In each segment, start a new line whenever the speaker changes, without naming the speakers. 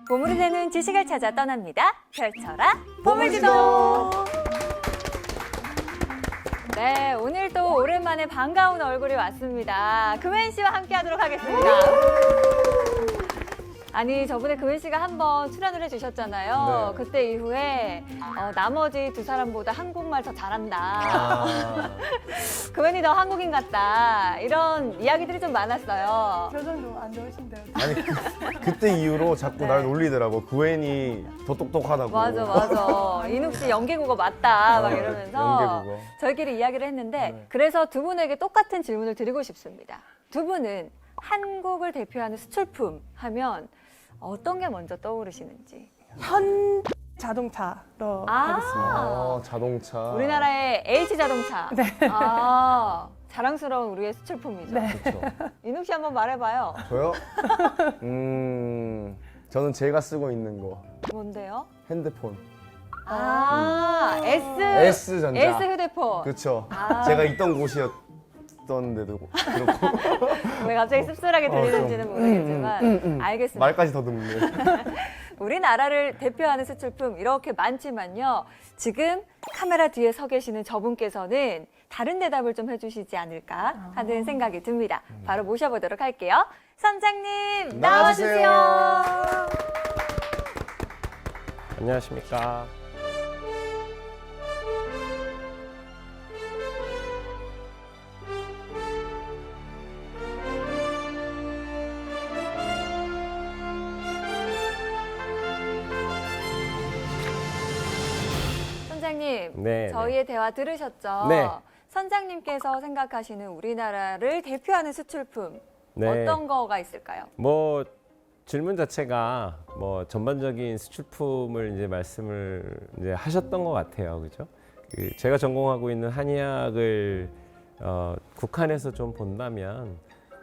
보물이 되는 지식을 찾아 떠납니다. 펼쳐라 보물지도. 네, 오늘도 오랜만에 반가운 얼굴이 왔습니다. 금엔 씨와 함께하도록 하겠습니다. 아니, 저번에 금엔 씨가 한번 출연을 해주셨잖아요.
네.
그때 이후에 나머지 두 사람보다 한국말 더 잘한다. 금엔이 더 한국인 같다. 이런 이야기들이 좀 많았어요.
표정도 안 좋으신데요.
아니 그때 이후로 자꾸 날 놀리더라고. 구엔이 더 똑똑하다고.
맞아. 인욱 씨 연계국어 맞다. 막 이러면서
연계국어.
저희끼리 이야기를 했는데
네.
그래서 두 분에게 똑같은 질문을 드리고 싶습니다. 두 분은 한국을 대표하는 수출품 하면 어떤 게 먼저 떠오르시는지.
현 자동차로 하겠습니다.
자동차.
우리나라의 H자동차.
네.
자랑스러운 우리의 수출품이죠.
네.
그렇죠.
인욱 씨 한번 말해봐요.
저요? 저는 제가 쓰고 있는 거
뭔데요?
핸드폰.
S
S전자.
휴대폰.
그렇죠.
아.
제가 있던 곳이었던데도 그렇고
왜 갑자기 씁쓸하게 들리는지는 모르겠지만 알겠습니다.
말까지 더듬네.
우리나라를 대표하는 수출품 이렇게 많지만요. 지금 카메라 뒤에 서 계시는 저분께서는 다른 대답을 좀 해주시지 않을까 하는 생각이 듭니다. 바로 모셔보도록 할게요. 선장님 나와주세요.
안녕하십니까.
선장님,
네,
저희의 대화 들으셨죠?
네.
선장님께서 생각하시는 우리나라를 대표하는 수출품
네.
어떤 거가 있을까요?
뭐 질문 자체가 뭐 전반적인 수출품을 이제 말씀을 이제 하셨던 것 같아요, 그죠? 제가 전공하고 있는 한의학을 국한에서 좀 본다면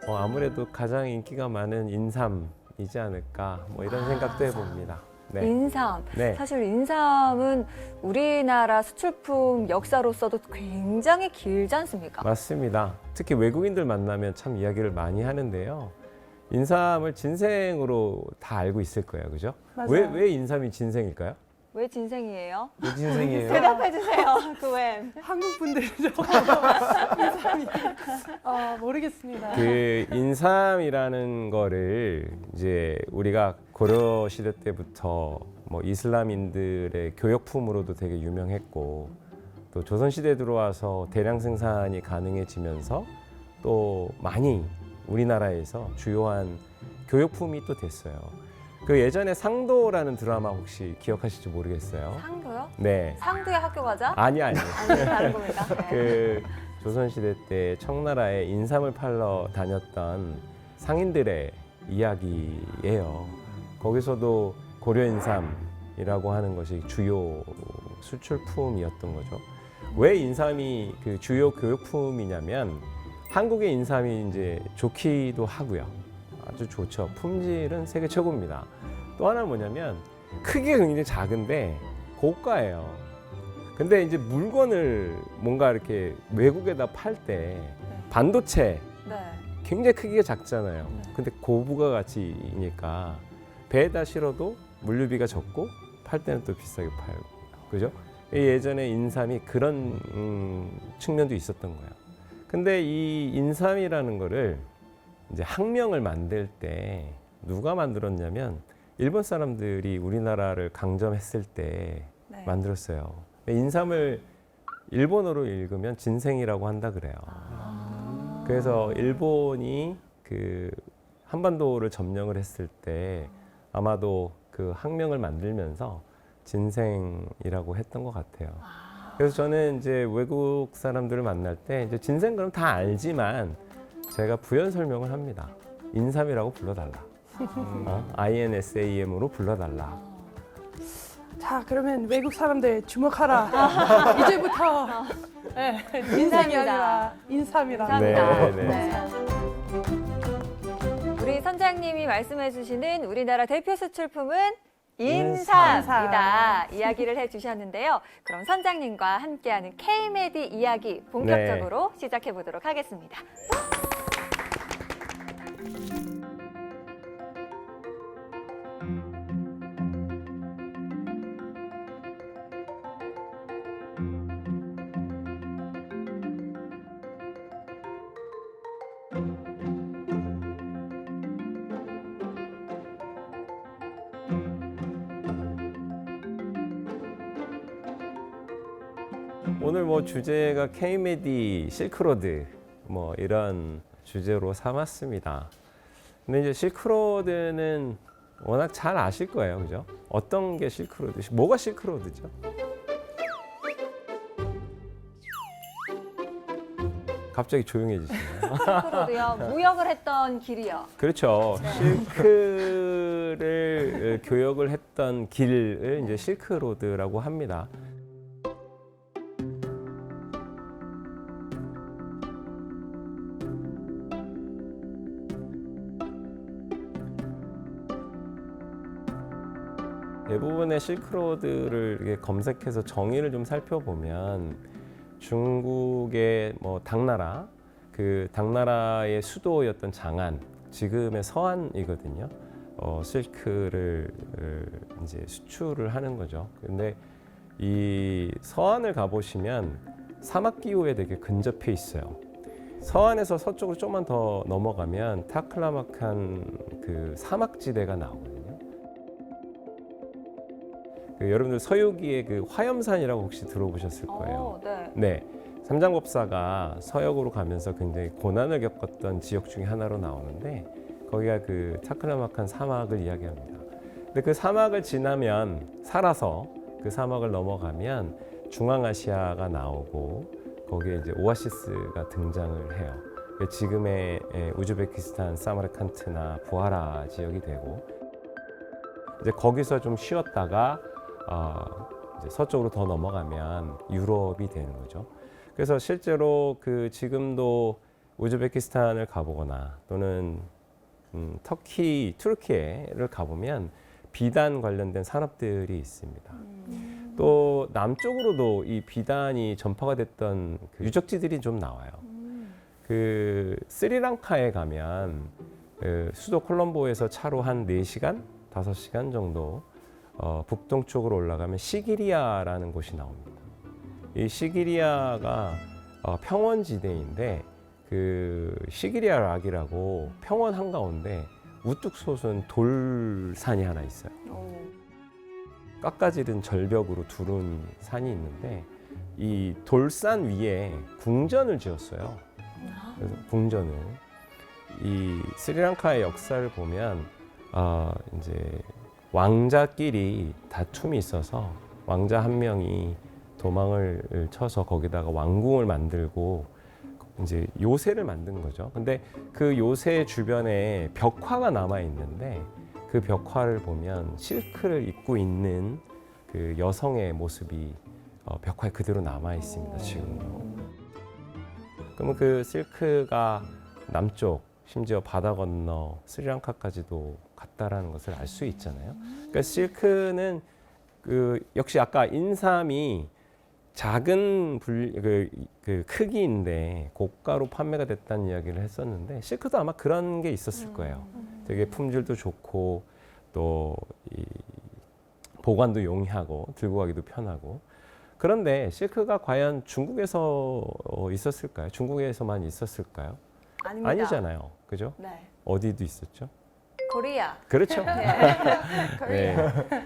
아무래도 가장 인기가 많은 인삼이지 않을까 뭐 이런 생각도 해봅니다. 네.
인삼.
네.
사실 인삼은 우리나라 수출품 역사로서도 굉장히 길지 않습니까?
맞습니다. 특히 외국인들 만나면 참 이야기를 많이 하는데요. 인삼을 진생으로 다 알고 있을 거예요, 그죠?
맞아요.
왜 인삼이 진생일까요?
왜 진생이에요?
무슨 인생이에요?
대답해 주세요. 그웬.
한국 분들이죠. 인삼이. 모르겠습니다.
그 인삼이라는 거를 이제 우리가 고려 시대 때부터 뭐 이슬람인들의 교역품으로도 되게 유명했고 또 조선 시대에 들어와서 대량 생산이 가능해지면서 또 많이 우리나라에서 주요한 교역품이 또 됐어요. 그 예전에 상도라는 드라마 혹시 기억하실지 모르겠어요.
상도요?
네.
상도의 학교 가자?
아니.
아니, 다른 겁니까? 네.
그 조선시대 때 청나라에 인삼을 팔러 다녔던 상인들의 이야기예요. 거기서도 고려인삼이라고 하는 것이 주요 수출품이었던 거죠. 왜 인삼이 그 주요 교역품이냐면 한국의 인삼이 이제 좋기도 하고요. 아주 좋죠. 품질은 세계 최고입니다. 또 하나는 뭐냐면 크기가 굉장히 작은데 고가예요. 근데 이제 물건을 뭔가 이렇게 외국에다 팔 때 반도체
네.
굉장히 크기가 작잖아요. 근데 고부가 가치니까 배에다 실어도 물류비가 적고 팔 때는 또 비싸게 팔고. 그죠? 예전에 인삼이 그런 측면도 있었던 거예요. 근데 이 인삼이라는 거를 이제 학명을 만들 때 누가 만들었냐면 일본 사람들이 우리나라를 강점했을 때
네.
만들었어요. 인삼을 일본어로 읽으면 진생이라고 한다 그래요. 그래서 일본이 그 한반도를 점령을 했을 때 아마도 그 학명을 만들면서 진생이라고 했던 것 같아요. 그래서 저는 이제 외국 사람들을 만날 때 이제 진생 그럼 다 알지만 제가 부연 설명을 합니다. 인삼이라고 불러달라. INSAM으로 불러달라.
자, 그러면 외국 사람들 주목하라. 이제부터 네, 인삼이 아니라 인삼이라.
감사합니다.
네.
우리 선장님이 말씀해 주시는 우리나라 대표 수출품은
인삼.
인삼이다 이야기를 해주셨는데요. 그럼 선장님과 함께하는 K-메디 이야기 본격적으로 시작해 보도록 하겠습니다.
오늘 뭐 주제가 K-메디, 실크로드 뭐 이런 주제로 삼았습니다. 근데 이제 실크로드는 워낙 잘 아실 거예요, 그죠? 어떤 게 실크로드? 뭐가 실크로드죠? 갑자기 조용해지시네요.
실크로드요. 무역을 했던 길이요.
그렇죠. 실크를 교역을 했던 길을 이제 실크로드라고 합니다. 대부분의 실크로드를 이렇게 검색해서 정의를 좀 살펴보면 중국의 뭐 당나라, 그 당나라의 수도였던 장안, 지금의 서안이거든요. 실크를 이제 수출을 하는 거죠. 근데 이 서안을 가보시면 사막 기후에 되게 근접해 있어요. 서안에서 서쪽으로 조금만 더 넘어가면 타클라마칸 그 사막지대가 나오거든요. 여러분들 서유기의 그 화염산이라고 혹시 들어보셨을 거예요.
네.
네, 삼장법사가 서역으로 가면서 굉장히 고난을 겪었던 지역 중에 하나로 나오는데 거기가 그 타클라마칸 사막을 이야기합니다. 근데 그 사막을 지나면 살아서 그 사막을 넘어가면 중앙아시아가 나오고 거기에 이제 오아시스가 등장을 해요. 지금의 우즈베키스탄 사마르칸트나 부하라 지역이 되고 이제 거기서 좀 쉬었다가 이제 서쪽으로 더 넘어가면 유럽이 되는 거죠. 그래서 실제로 그 지금도 우즈베키스탄을 가보거나 또는 터키, 튀르키예를 가보면 비단 관련된 산업들이 있습니다. 또 남쪽으로도 이 비단이 전파가 됐던 그 유적지들이 좀 나와요. 그 스리랑카에 가면 그 수도 콜롬보에서 차로 한 4시간, 5시간 정도 북동쪽으로 올라가면 시기리아라는 곳이 나옵니다. 이 시기리아가 평원지대인데 그 시기리아 락이라고 평원 한가운데 우뚝 솟은 돌산이 하나 있어요. 깎아지른 절벽으로 두른 산이 있는데 이 돌산 위에 궁전을 지었어요. 그래서 궁전을 이 스리랑카의 역사를 보면 이제 왕자끼리 다툼이 있어서 왕자 한 명이 도망을 쳐서 거기다가 왕궁을 만들고 이제 요새를 만든 거죠. 근데 그 요새 주변에 벽화가 남아 있는데 그 벽화를 보면 실크를 입고 있는 그 여성의 모습이 벽화에 그대로 남아 있습니다. 지금도. 그러면 그 실크가 남쪽 심지어 바다 건너 스리랑카까지도 갔다라는 것을 알 수 있잖아요. 그러니까 실크는 그 역시 아까 인삼이 작은 그 크기인데 고가로 판매가 됐다는 이야기를 했었는데 실크도 아마 그런 게 있었을 거예요. 되게 품질도 좋고 또 이 보관도 용이하고 들고 가기도 편하고. 그런데 실크가 과연 중국에서 있었을까요? 중국에서만 있었을까요?
아닙니다.
아니잖아요. 그죠?
네.
어디도 있었죠?
코리아.
그렇죠. 네.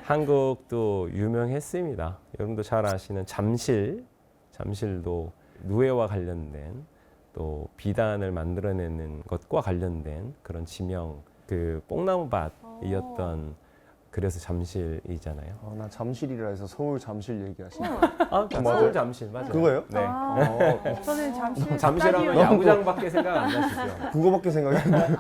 한국도 유명했습니다. 여러분도 잘 아시는 잠실도 누에와 관련된 또 비단을 만들어내는 것과 관련된 그런 지명, 그 뽕나무밭이었던 그래서 잠실이잖아요.
나 잠실이라 해서 서울 잠실 얘기하시는
서울 잠실 맞아요.
그거예요?
네.
저는 잠실
잠실하면
스타디움.
야구장밖에 생각 안 나시죠?
그거밖에 생각이 안 나요.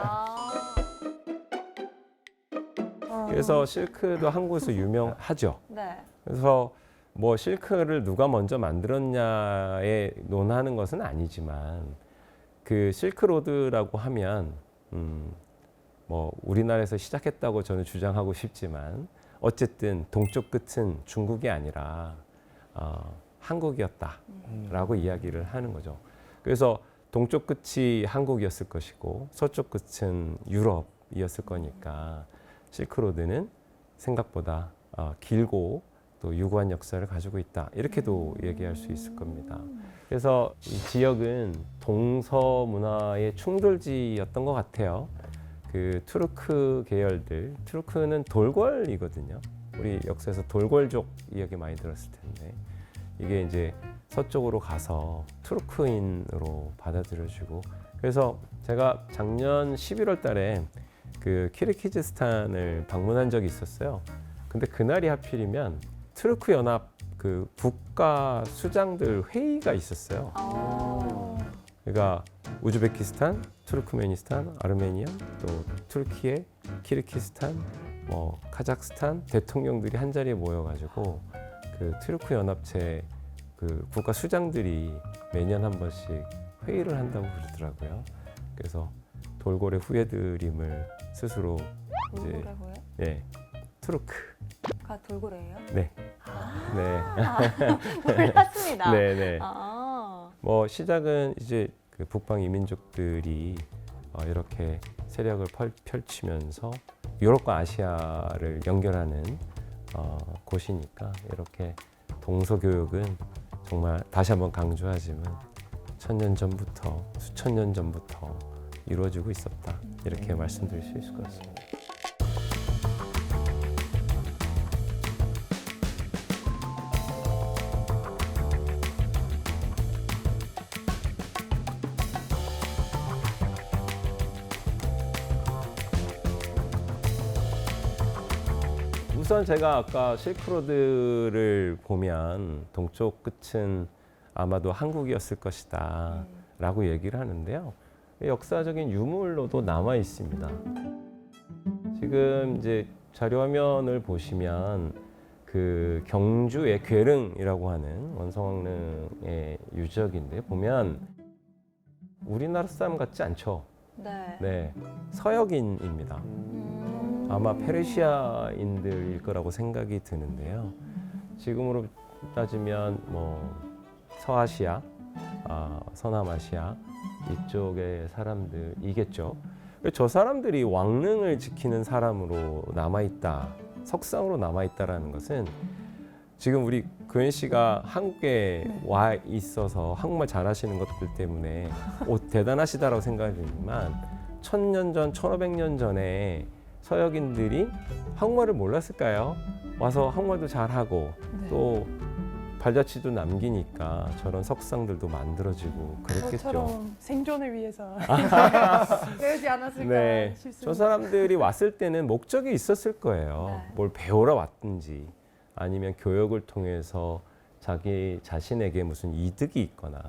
그래서 실크도 한국에서 유명하죠.
네.
그래서 뭐 실크를 누가 먼저 만들었냐에 논하는 것은 아니지만 그 실크로드라고 하면 뭐 우리나라에서 시작했다고 저는 주장하고 싶지만 어쨌든 동쪽 끝은 중국이 아니라 한국이었다라고 이야기를 하는 거죠. 그래서 동쪽 끝이 한국이었을 것이고 서쪽 끝은 유럽이었을 거니까 실크로드는 생각보다 길고 또 유구한 역사를 가지고 있다. 이렇게도 얘기할 수 있을 겁니다. 그래서 이 지역은 동서 문화의 충돌지였던 것 같아요. 그 투르크 계열들, 투르크는 돌궐이거든요. 우리 역사에서 돌궐족 이야기 많이 들었을 텐데 이게 이제 서쪽으로 가서 투르크인으로 받아들여지고 그래서 제가 작년 11월 달에 그 키르기즈스탄을 방문한 적이 있었어요. 근데 그날이 하필이면 투르크 연합 그 국가 수장들 회의가 있었어요. 그러니까 우즈베키스탄, 투르크메니스탄, 아르메니아, 또 투르키예, 키르기스탄, 뭐 카자흐스탄 대통령들이 한 자리에 모여가지고 그 투르크 연합체 그 국가 수장들이 매년 한 번씩 회의를 한다고 그러더라고요. 그래서 돌고래 후예드림을 스스로 이제
돌고래 후예?
예 투르크가
돌고래예요?
네.
몰랐습니다.
네.
아.
뭐 시작은 이제 그 북방 이민족들이 이렇게 세력을 펼치면서 유럽과 아시아를 연결하는 곳이니까 이렇게 동서교역은 정말 다시 한번 강조하지만 천년 전부터 수천 년 전부터 이루어지고 있었다 이렇게 말씀드릴 수 있을 것 같습니다. 우선 제가 아까 실크로드를 보면 동쪽 끝은 아마도 한국이었을 것이다 라고 얘기를 하는데요. 역사적인 유물로도 남아 있습니다. 지금 이제 자료 화면을 보시면 그 경주의 괴릉이라고 하는 원성왕릉의 유적인데 보면 우리나라 사람 같지 않죠?
네.
네, 서역인입니다. 아마 페르시아인들일 거라고 생각이 드는데요. 지금으로 따지면 뭐 서아시아, 서남아시아 이쪽의 사람들이겠죠. 저 사람들이 왕릉을 지키는 사람으로 남아있다, 석상으로 남아있다라는 것은 지금 우리 구현 씨가 한국에 와 있어서 한국말 잘하시는 것들 때문에 대단하시다라고 생각이 들지만 1000년 전, 1500년 전에 서역인들이 한국말을 몰랐을까요? 와서 한국말도 잘하고 또 발자취도 남기니까 저런 석상들도 만들어지고 그랬겠죠.
저처럼 생존을 위해서 배우지 않았을까
네,
싶습니다.
저 사람들이 왔을 때는 목적이 있었을 거예요.
네.
뭘 배우러 왔든지 아니면 교역을 통해서 자기 자신에게 무슨 이득이 있거나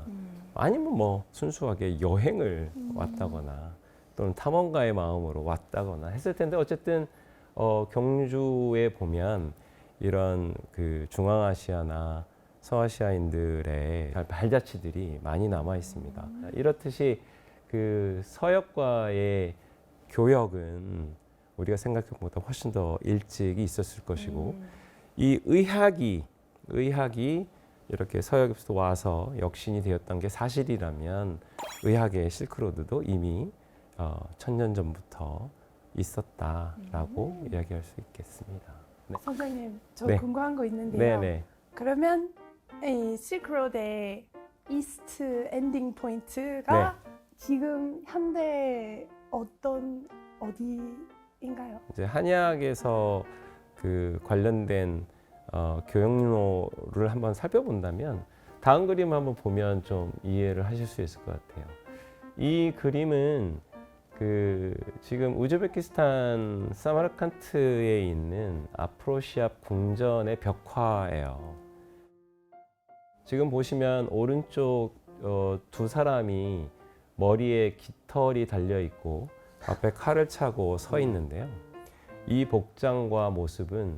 아니면 뭐 순수하게 여행을 왔다거나 또는 탐험가의 마음으로 왔다거나 했을 텐데 어쨌든 경주에 보면 이런 그 중앙아시아나 서아시아인들의 발자취들이 많이 남아 있습니다. 이렇듯이 그 서역과의 교역은 우리가 생각한 것보다 훨씬 더 일찍이 있었을 것이고 이 의학이 이렇게 서역에서 와서 역신이 되었던 게 사실이라면 의학의 실크로드도 이미 1000년 전부터 있었다라고 이야기할 수 있겠습니다. 네.
선생님, 저
네.
궁금한 거 있는데요.
네네.
그러면 이 실크로드의 이스트 엔딩 포인트가 지금 현대 어디인가요?
이제 한약에서 그 관련된 교역로를 한번 살펴본다면 다음 그림 한번 보면 좀 이해를 하실 수 있을 것 같아요. 이 그림은 그 지금 우즈베키스탄 사마르칸트에 있는 아프로시압 궁전의 벽화예요. 지금 보시면 오른쪽 두 사람이 머리에 깃털이 달려 있고 앞에 칼을 차고 서 있는데요. 이 복장과 모습은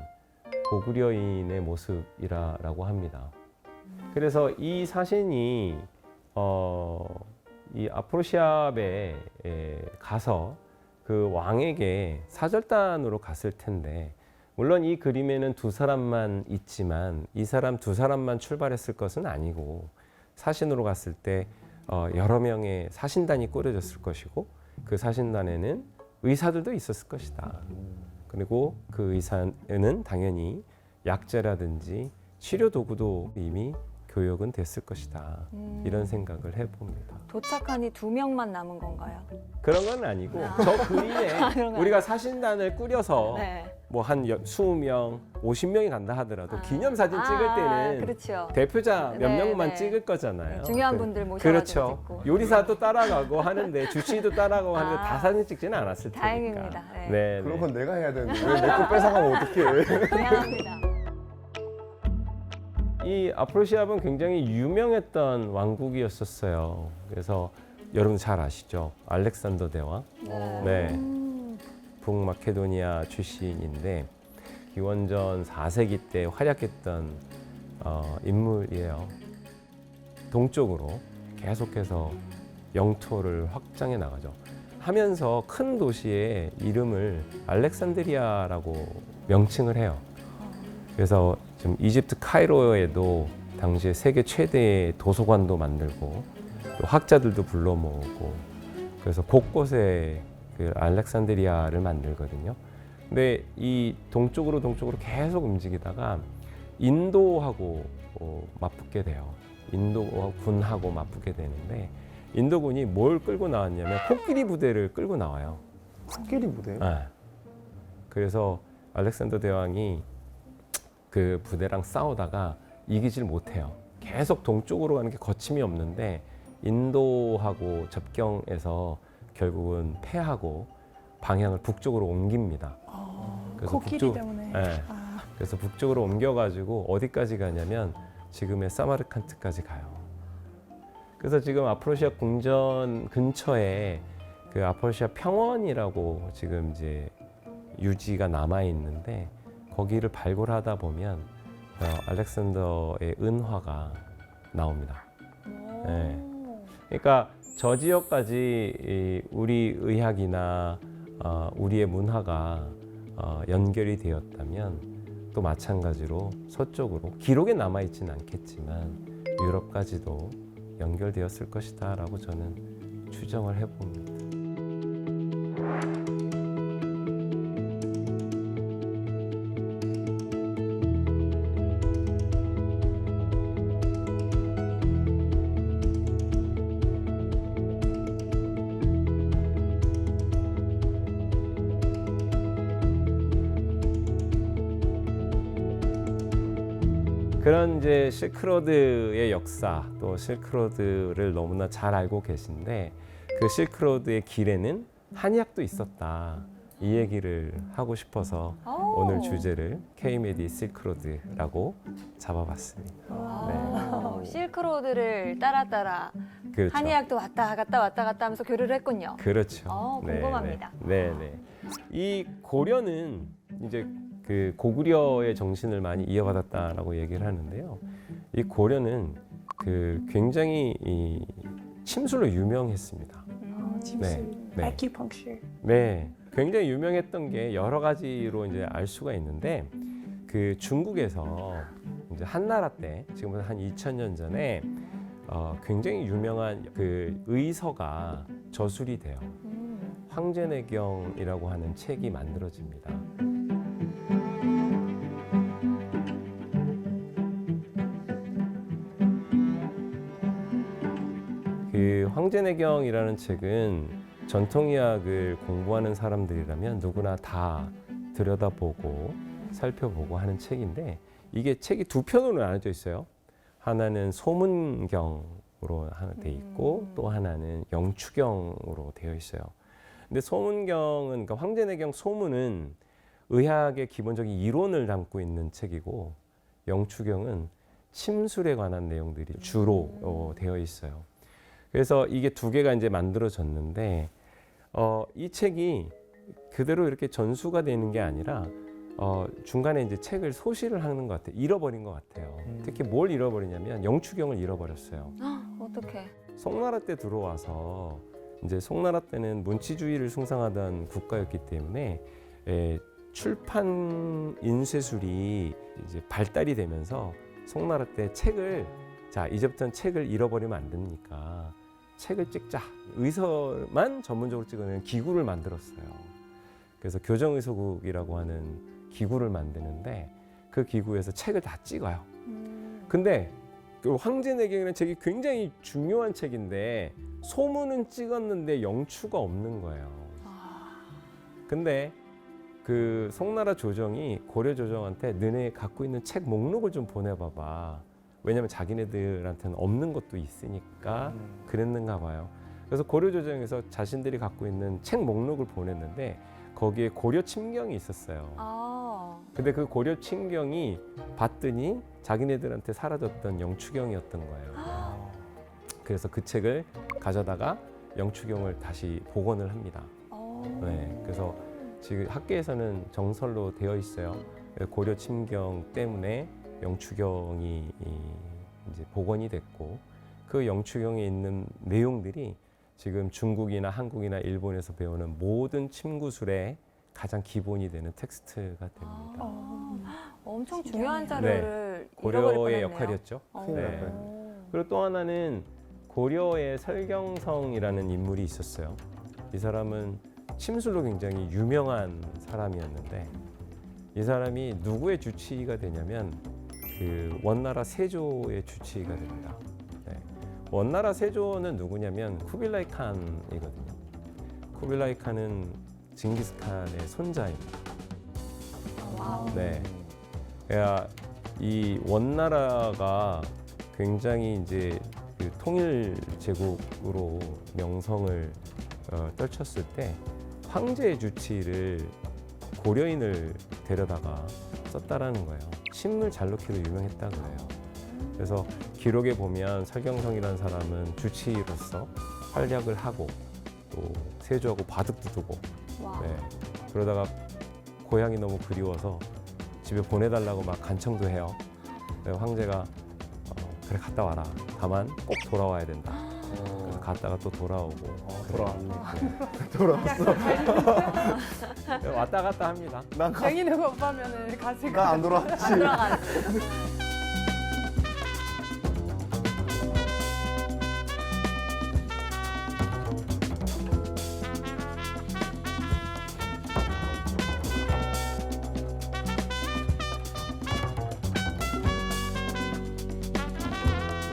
고구려인의 모습이라고 합니다. 그래서 이 사신이 이 아프로시압에 가서 그 왕에게 사절단으로 갔을 텐데 물론 이 그림에는 두 사람만 있지만 이 사람 두 사람만 출발했을 것은 아니고 사신으로 갔을 때 여러 명의 사신단이 꾸려졌을 것이고 그 사신단에는 의사들도 있었을 것이다. 그리고 그 의사는 당연히 약제라든지 치료 도구도 이미 교육은 됐을 것이다. 이런 생각을 해봅니다.
도착하니 2명만 남은 건가요?
그런 건 아니고 저 부위에
그런 건
우리가 사진단을 꾸려서
네.
뭐 한 20명, 50명이 간다 하더라도 기념사진 찍을 때는
그렇죠.
대표자 몇
네,
명만
네.
찍을 거잖아요.
중요한
그-
분들 모셔가지고
그렇죠.
찍고.
요리사도 따라가고 하는데 주치의도 따라가고 하는데 다 사진 찍지는 않았을 테니까.
다행입니다. 네.
네.
그런 건 내가 해야 되는데 왜 내 거 뺏어가면 어떡해.
미안합니다.
이 아프로시압은 굉장히 유명했던 왕국이었었어요. 그래서 여러분 잘 아시죠? 알렉산더 대왕. 네. 북마케도니아 출신인데 기원전 4세기 때 활약했던 인물이에요. 동쪽으로 계속해서 영토를 확장해 나가죠. 하면서 큰 도시의 이름을 알렉산드리아라고 명칭을 해요. 그래서 지금 이집트 카이로에도 당시에 세계 최대의 도서관도 만들고 또 학자들도 불러 모으고 그래서 곳곳에 그 알렉산드리아를 만들거든요. 근데 이 동쪽으로 계속 움직이다가 인도하고 맞붙게 돼요. 인도 군하고 맞붙게 되는데 인도군이 뭘 끌고 나왔냐면 코끼리 부대를 끌고 나와요.
코끼리 부대?
네. 그래서 알렉산더 대왕이 그 부대랑 싸우다가 이기질 못해요. 계속 동쪽으로 가는 게 거침이 없는데 인도하고 접경해서 결국은 패하고 방향을 북쪽으로 옮깁니다. 그래서
코끼리 때문에.
네. 그래서 북쪽으로 옮겨가지고 어디까지 가냐면 지금의 사마르칸트까지 가요. 그래서 지금 아프로시아 궁전 근처에 그 아프로시아 평원이라고 지금 이제 유지가 남아 있는데 거기를 발굴하다 보면 알렉산더의 은화가 나옵니다. 네. 그러니까 저 지역까지 이 우리 의학이나 우리의 문화가 연결이 되었다면 또 마찬가지로 서쪽으로 기록에 남아 있지는 않겠지만 유럽까지도 연결되었을 것이다라고 저는 추정을 해봅니다. 그런 이제 실크로드의 역사 또 실크로드를 너무나 잘 알고 계신데 그 실크로드의 길에는 한약도 있었다 이 얘기를 하고 싶어서 오늘 주제를 K-메디 실크로드라고 잡아봤습니다.
실크로드를 따라
그렇죠.
한의학도 왔다 갔다 하면서 교류를 했군요.
그렇죠.
궁금합니다.
네. 이 고려는 이제 그 고구려의 정신을 많이 이어받았다라고 얘기를 하는데요. 이 고려는 그 굉장히 이 침술로 유명했습니다.
침술,
네.
acupuncture.
네, 굉장히 유명했던 게 여러 가지로 이제 알 수가 있는데 그 중국에서 이제 한나라 때 지금부터 한 2000년 전에 굉장히 유명한 그 의서가 저술이 돼요. 황제내경이라고 하는 책이 만들어집니다. 그 황제내경이라는 책은 전통의학을 공부하는 사람들이라면 누구나 다 들여다보고 살펴보고 하는 책인데 이게 책이 두 편으로 나눠져 있어요. 하나는 소문경으로 하나 돼 있고 또 하나는 영추경으로 되어 있어요. 근데 소문경은 그러니까 황제내경 소문은 의학의 기본적인 이론을 담고 있는 책이고 영추경은 침술에 관한 내용들이 주로 되어 있어요. 그래서 이게 두 개가 이제 만들어졌는데 이 책이 그대로 이렇게 전수가 되는 게 아니라 중간에 이제 책을 소실을 하는 것 같아요. 잃어버린 것 같아요. 특히 뭘 잃어버리냐면 영추경을 잃어버렸어요.
어떻게?
송나라 때 들어와서 이제 송나라 때는 문치주의를 숭상하던 국가였기 때문에 출판 인쇄술이 이제 발달이 되면서 송나라 때 책을 자 이제부터는 책을 잃어버리면 안 되니까 책을 찍자 의서만 전문적으로 찍어내는 기구를 만들었어요. 그래서 교정의소국이라고 하는 기구를 만드는데 그 기구에서 책을 다 찍어요. 근데 그 황제내경이라는 책이 굉장히 중요한 책인데 소문은 찍었는데 영추가 없는 거예요. 근데 그 송나라 조정이 고려 조정한테 너네 갖고 있는 책 목록을 좀 보내봐봐. 왜냐면 자기네들한테는 없는 것도 있으니까 그랬는가 봐요. 그래서 고려 조정에서 자신들이 갖고 있는 책 목록을 보냈는데 거기에 고려 침경이 있었어요. 근데 그 고려 침경이 봤더니 자기네들한테 사라졌던 영추경이었던 거예요. 그래서 그 책을 가져다가 영추경을 다시 복원을 합니다. 네, 그래서 지금 학계에서는 정설로 되어 있어요. 고려 침경 때문에 영추경이 이제 복원이 됐고 그 영추경에 있는 내용들이 지금 중국이나 한국이나 일본에서 배우는 모든 침구술의 가장 기본이 되는 텍스트가 됩니다.
엄청 중요한 자료를
고려의
잃어버릴 뻔했네요.
역할이었죠.
큰일 날 뻔.
그리고 또 하나는 고려의 설경성이라는 인물이 있었어요. 이 사람은 침술로 굉장히 유명한 사람이었는데 이 사람이 누구의 주치의가 되냐면 그 원나라 세조의 주치의가 됩니다. 네. 원나라 세조는 누구냐면 쿠빌라이 칸이거든요. 쿠빌라이 칸은 징기스칸의 손자입니다. 네. 그러니까 이 원나라가 굉장히 이제 그 통일 제국으로 명성을 떨쳤을 때 황제의 주치의를 고려인을 데려다가 썼다라는 거예요. 침을 잘 놓기로 유명했다고 해요. 그래서 기록에 보면 설경성이라는 사람은 주치의로서 활약을 하고 또 세조하고 바둑도 두고 네. 그러다가 고향이 너무 그리워서 집에 보내달라고 막 간청도 해요. 황제가 그래 갔다 와라. 다만 꼭 돌아와야 된다. 그래서 갔다가 또 돌아오고
돌아왔네.
돌아왔어. 왔다 갔다 합니다.
자기네 오빠면은 가실
나 안
거야.
돌아왔지.
안 들어가는.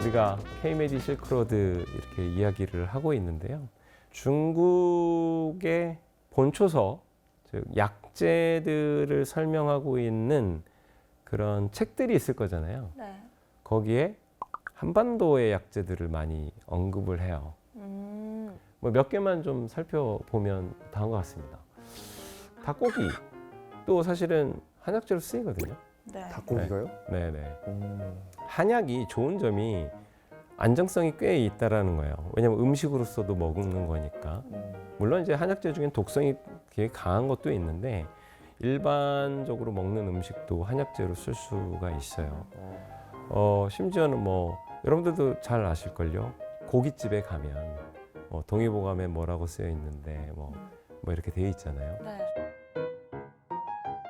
우리가 K-메디 실크로드 이렇게 이야기를 하고 있는데요. 중국의 본초서, 즉 약재들을 설명하고 있는 그런 책들이 있을 거잖아요.
네.
거기에 한반도의 약재들을 많이 언급을 해요. 뭐 몇 개만 좀 살펴보면 다음과 같습니다. 닭고기 또 사실은 한약재로 쓰이거든요.
네.
닭고기가요?
네네. 한약이 좋은 점이 안정성이 꽤 있다라는 거예요. 왜냐하면 음식으로서도 먹는 거니까. 물론 이제 한약재 중엔 독성이 되게 강한 것도 있는데 일반적으로 먹는 음식도 한약재로 쓸 수가 있어요. 심지어는 뭐 여러분들도 잘 아실걸요. 고깃집에 가면 동의보감에 뭐라고 쓰여 있는데 뭐 이렇게 되어 있잖아요.
네.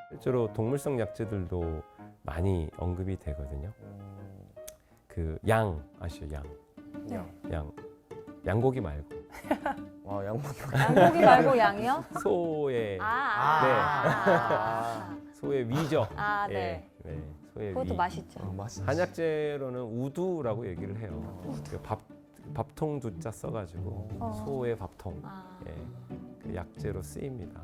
실제로 동물성 약재들도 많이 언급이 되거든요. 그 양 아시죠? 양. 양고기 말고
와, 양고기.
양고기 말고 양이요?
소의 소의 위죠.
네.
네, 소의
그것도
위.
맛있죠.
맛있지.
한약재로는 우두라고 얘기를 해요. 그 밥통 두자 써가지고 소의 밥통. 예, 그 약재로 쓰입니다.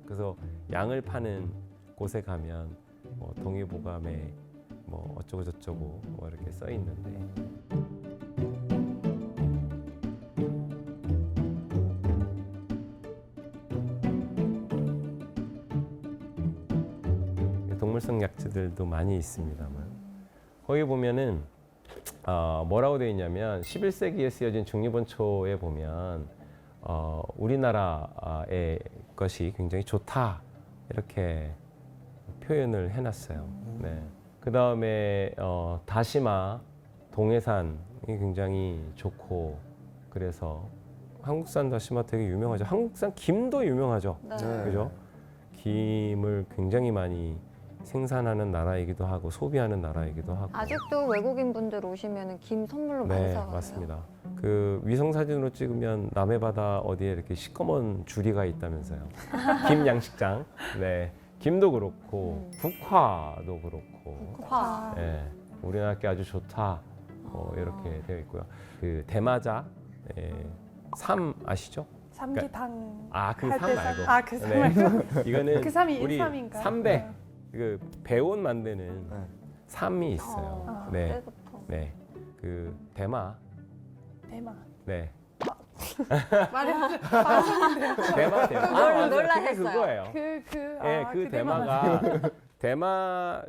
그래서 양을 파는 곳에 가면 뭐 동의보감에 뭐 어쩌고 저쩌고 뭐 이렇게 써 있는데 동물성 약재들도 많이 있습니다만 거기 보면은 뭐라고 되어 있냐면 11세기에 쓰여진 중리본초에 보면 우리나라의 것이 굉장히 좋다 이렇게 표현을 해놨어요. 네. 그 다음에 다시마, 동해산이 굉장히 좋고 그래서 한국산 다시마 되게 유명하죠. 한국산 김도 유명하죠.
네.
그죠? 김을 굉장히 많이 생산하는 나라이기도 하고 소비하는 나라이기도 하고.
아직도 외국인 분들 오시면 김 선물로 많이
네,
사가요.
맞습니다. 그 위성 사진으로 찍으면 남해바다 어디에 이렇게 시커먼 주리가 있다면서요. 김 양식장, 네, 김도 그렇고 북화도 그렇고,
화.
네, 우리나라께 아주 좋다. 이렇게 되어 있고요. 그 대마자, 삼 아시죠?
삼계탕.
그
할
삼
때
말고.
아, 그 삼
네.
말고.
이거는
그 삼이
우리
인삼인가요?
삼배, 그 배옷 만드는
네.
삼이 있어요. 네,
때부터.
네, 그 대마,
대마.
네,
말했는데
대마.
놀라
그게
했어요.
그거예요.
그
대마가 대마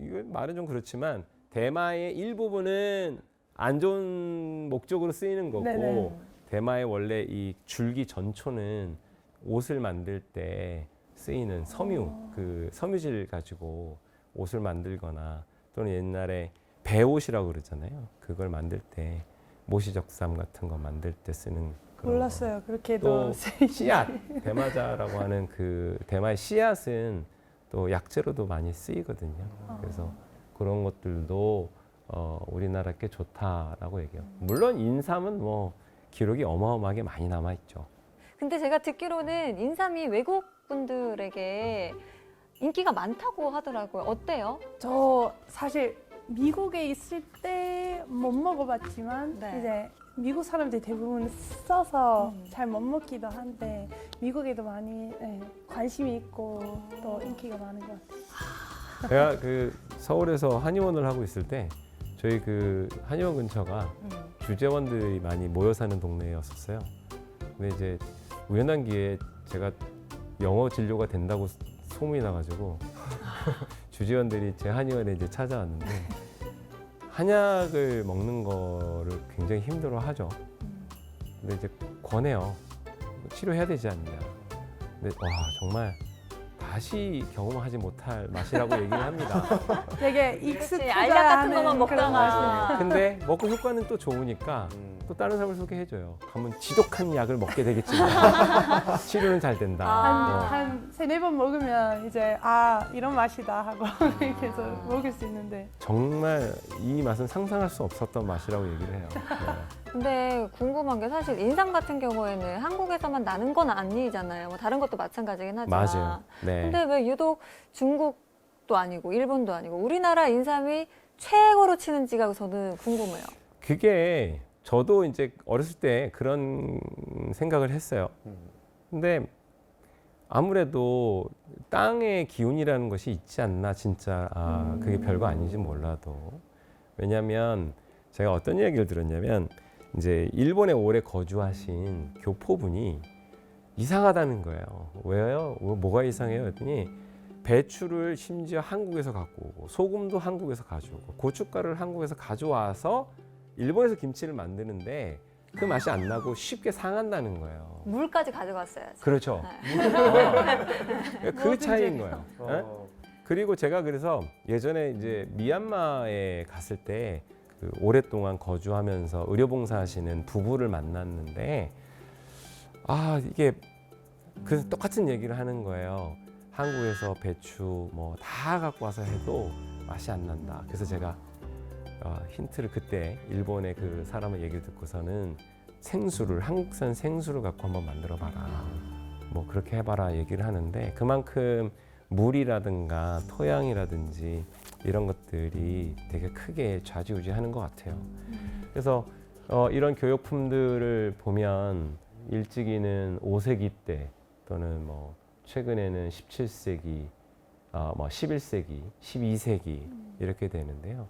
이거 말은 좀 그렇지만 대마의 일부분은 안 좋은 목적으로 쓰이는 거고
네네.
대마의 원래 이 줄기 전초는 옷을 만들 때 쓰이는 섬유 그 섬유질 가지고 옷을 만들거나 또는 옛날에 배옷이라고 그러잖아요. 그걸 만들 때 모시적삼 같은 거 만들 때 쓰는 그런
몰랐어요.
또
그렇게도
씨앗 대마자라고 하는 그 대마의 씨앗은 또 약재로도 많이 쓰이거든요. 그래서 그런 것들도 우리나라 게 좋다라고 얘기해요. 물론 인삼은 뭐 기록이 어마어마하게 많이 남아 있죠.
근데 제가 듣기로는 인삼이 외국 분들에게 인기가 많다고 하더라고요. 어때요?
저 사실 미국에 있을 때 못 먹어봤지만
네.
이제 미국 사람들이 대부분 써서
음.
잘 못 먹기도 한데 미국에도 많이 관심이 있고 또 인기가 많은 것 같아요.
제가 그 서울에서 한의원을 하고 있을 때 저희 그 한의원 근처가 주재원들이 많이 모여 사는 동네였었어요. 근데 이제 우연한 기회에 제가 영어 진료가 된다고 소문이 나가지고 주재원들이 제 한의원에 이제 찾아왔는데 한약을 먹는 거를 굉장히 힘들어하죠. 근데 이제 권해요. 치료해야 되지 않냐. 근데 와 정말 다시 경험하지 못할 맛이라고 얘기를 합니다.
되게
그렇지.
익숙하지
알약 같은
않은
것만
그런 맛이.
먹다가.
근데 먹고 효과는 또 좋으니까 또 다른 사람을 소개해줘요. 가면 지독한 약을 먹게 되겠지만 치료는 잘 된다.
아.
한 세네 번 먹으면 이제 이런 맛이다 하고 계속 먹을 수 있는데
정말 이 맛은 상상할 수 없었던 맛이라고 얘기를 해요.
근데 궁금한 게 사실 인삼 같은 경우에는 한국에서만 나는 건 아니잖아요. 뭐 다른 것도 마찬가지긴 하지만.
맞아요. 네.
근데 왜 유독 중국도 아니고 일본도 아니고 우리나라 인삼이 최고로 치는지가 저는 궁금해요.
그게 저도 이제 어렸을 때 그런 생각을 했어요. 근데 아무래도 땅의 기운이라는 것이 있지 않나 진짜 그게 별거 아닌지 몰라도 왜냐하면 제가 어떤 이야기를 들었냐면 이제 일본에 오래 거주하신 교포분이 이상하다는 거예요. 왜요? 뭐가 이상해요? 했더니 배추를 심지어 한국에서 갖고 오고 소금도 한국에서 가져오고 고춧가루를 한국에서 가져와서 일본에서 김치를 만드는데 그 맛이 안 나고 쉽게 상한다는 거예요.
물까지 가져갔어야지.
그렇죠. 그
뭐든지.
차이인 거예요. 예? 그리고 제가 그래서 예전에 이제 미얀마에 갔을 때 그 오랫동안 거주하면서 의료봉사하시는 부부를 만났는데 이게 그 똑같은 얘기를 하는 거예요. 한국에서 배추 뭐 다 갖고 와서 해도 맛이 안 난다. 그래서 제가 힌트를 그때 일본의 그 사람의 얘기를 듣고서는 생수를 한국산 생수를 갖고 한번 만들어 봐라. 뭐 그렇게 해봐라 얘기를 하는데 그만큼 물이라든가 토양이라든지 이런 것들이 되게 크게 좌지우지하는 것 같아요. 그래서 이런 교육품들을 보면 일찍이는 5세기 때 또는 뭐 최근에는 17세기, 뭐 11세기, 12세기 이렇게 되는데요.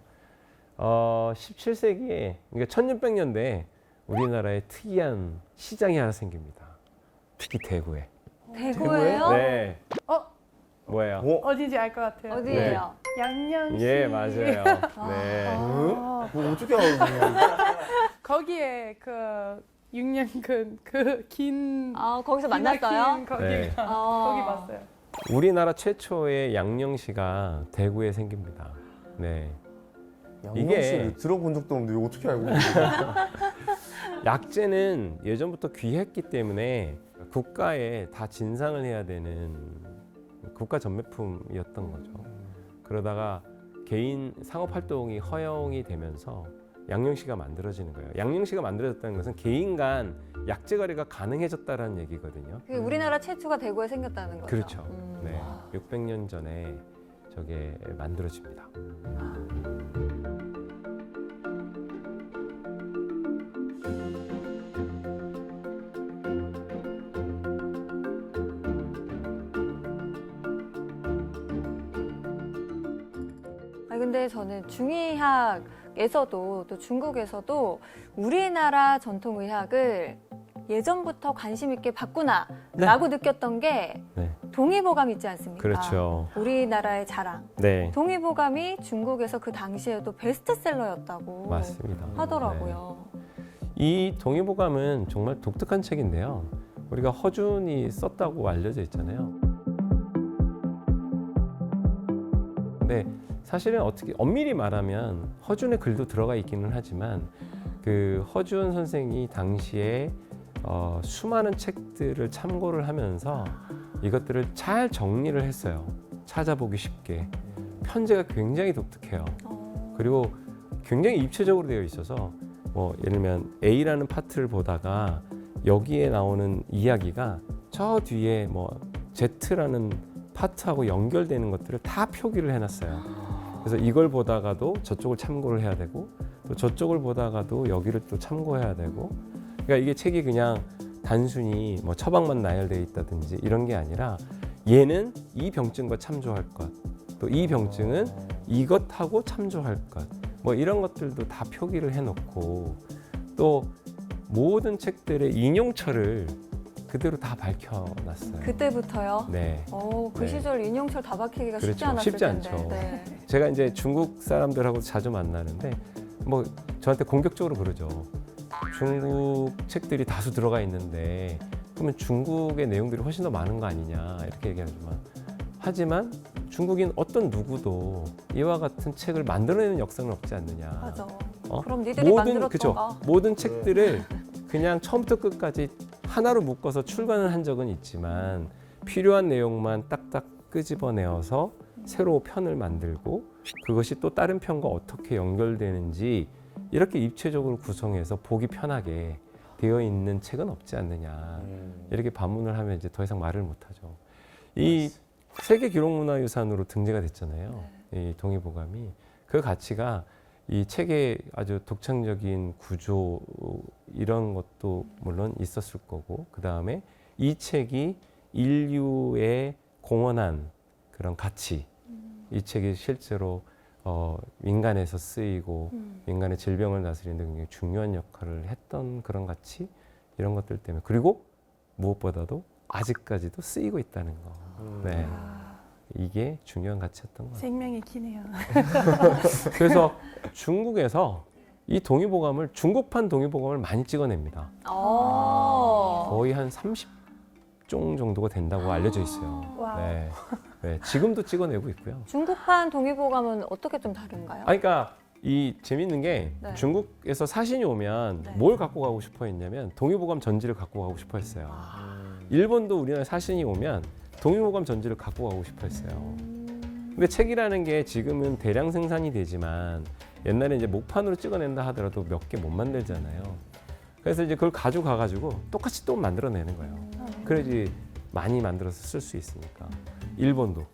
17세기에 그러니까 1600년대에 우리나라에 특이한 시장이 하나 생깁니다. 특히 대구에.
대구예요?
네. 뭐예요?
어딘지 알 것 같아요.
어디예요?
양양시.
예, 맞아요. 네.
뭐 어떻게 알고
거기에 그 6년근 그긴
거기서 만났어요?
거기가
네.
거기 봤어요.
우리나라 최초의 양령시가 대구에 생깁니다. 네.
양념씨를 들어본 적도 없는데 이거 어떻게 알고 있어요?
약재는 예전부터 귀했기 때문에 국가에 다 진상을 해야 되는 국가 전매품이었던 거죠. 그러다가 개인 상업 활동이 허용이 되면서 양령시가 만들어지는 거예요. 양령시가 만들어졌다는 것은 개인 간 약재 거래가 가능해졌다라는 얘기거든요.
그게 우리나라 최초가 대구에 생겼다는 거죠.
그렇죠. 네, 600년 전에 저게 만들어집니다.
근데 저는 중의학에서도 또 중국에서도 우리나라 전통의학을 예전부터 관심 있게 봤구나라고 느꼈던 게
네,
동의보감 있지 않습니까?
그렇죠.
우리나라의 자랑.
네,
동의보감이 중국에서 그 당시에도 베스트셀러였다고
맞습니다.
하더라고요.
이 동의보감은 정말 독특한 책인데요. 우리가 허준이 썼다고 알려져 있잖아요. 근데 사실은 어떻게 엄밀히 말하면 허준의 글도 들어가 있기는 하지만 그 허준 선생이 당시에 수많은 책들을 참고를 하면서 이것들을 잘 정리를 했어요. 찾아보기 쉽게. 편제가 굉장히 독특해요. 그리고 굉장히 입체적으로 되어 있어서 뭐 예를 들면 A라는 파트를 보다가 여기에 나오는 이야기가 저 뒤에 뭐 Z라는 파트하고 연결되는 것들을 다 표기를 해놨어요. 그래서 이걸 보다가도 저쪽을 참고를 해야 되고 또 저쪽을 보다가도 여기를 또 참고해야 되고 그러니까 이게 책이 그냥 단순히 뭐 처방만 나열되어 있다든지 이런 게 아니라 얘는 이 병증과 참조할 것, 또 이 병증은 이것하고 참조할 것, 뭐 이런 것들도 다 표기를 해놓고 또 모든 책들의 인용처를 그대로 다 밝혀놨어요.
그때부터요?
네.
그
네.
시절 인용철 다 박히기가 쉽지
그렇죠.
않았을
쉽지
텐데.
않죠.
네.
제가 이제 중국 사람들하고 자주 만나는데 뭐 저한테 공격적으로 그러죠. 중국 책들이 다수 들어가 있는데 그러면 중국의 내용들이 훨씬 더 많은 거 아니냐 이렇게 하지만 중국인 어떤 누구도 이와 같은 책을 만들어내는 역사는 없지 않느냐.
맞아.
어?
그럼 니들이 만들었던가.
모든 책들을 그냥 처음부터 끝까지 하나로 묶어서 출간을 한 적은 있지만 필요한 내용만 딱딱 끄집어내어서 새로 편을 만들고 그것이 또 다른 편과 어떻게 연결되는지 이렇게 입체적으로 구성해서 보기 편하게 되어 있는 책은 없지 않느냐 이렇게 반문을 하면 이제 더 이상 말을 못하죠. 이 세계 기록문화유산으로 등재가 됐잖아요. 이 동의보감이 그 가치가 이 책의 아주 독창적인 구조 이런 것도 물론 있었을 거고 그 다음에 이 책이 인류에 공헌한 그런 가치 이 책이 실제로 민간에서 쓰이고 민간의 질병을 다스리는 데 굉장히 중요한 역할을 했던 그런 가치 이런 것들 때문에 그리고 무엇보다도 아직까지도 쓰이고 있다는 거. 네. 이게 중요한 가치였던 거예요.
생명이 기네요.
그래서 중국에서 이 동의보감을 중국판 동의보감을 많이 찍어냅니다. 거의 한 30종 정도가 된다고 알려져 있어요.
와우.
네. 네, 지금도 찍어내고 있고요.
중국판 동의보감은 어떻게 좀 다른가요?
그러니까 이 재밌는 게
네.
중국에서 사신이 오면
네.
뭘 갖고 가고 싶어 했냐면 동의보감 전지를 갖고 가고 싶어 했어요. 일본도 우리나라 사신이 오면 동의보감 전지를 갖고 가고 싶어 했어요. 근데 책이라는 게 지금은 대량 생산이 되지만 옛날에 이제 목판으로 찍어낸다 하더라도 몇 개 못 만들잖아요. 그래서 이제 그걸 가지고 똑같이 또 만들어내는 거예요. 그래야지 많이 만들어서 쓸 수 있으니까. 일본도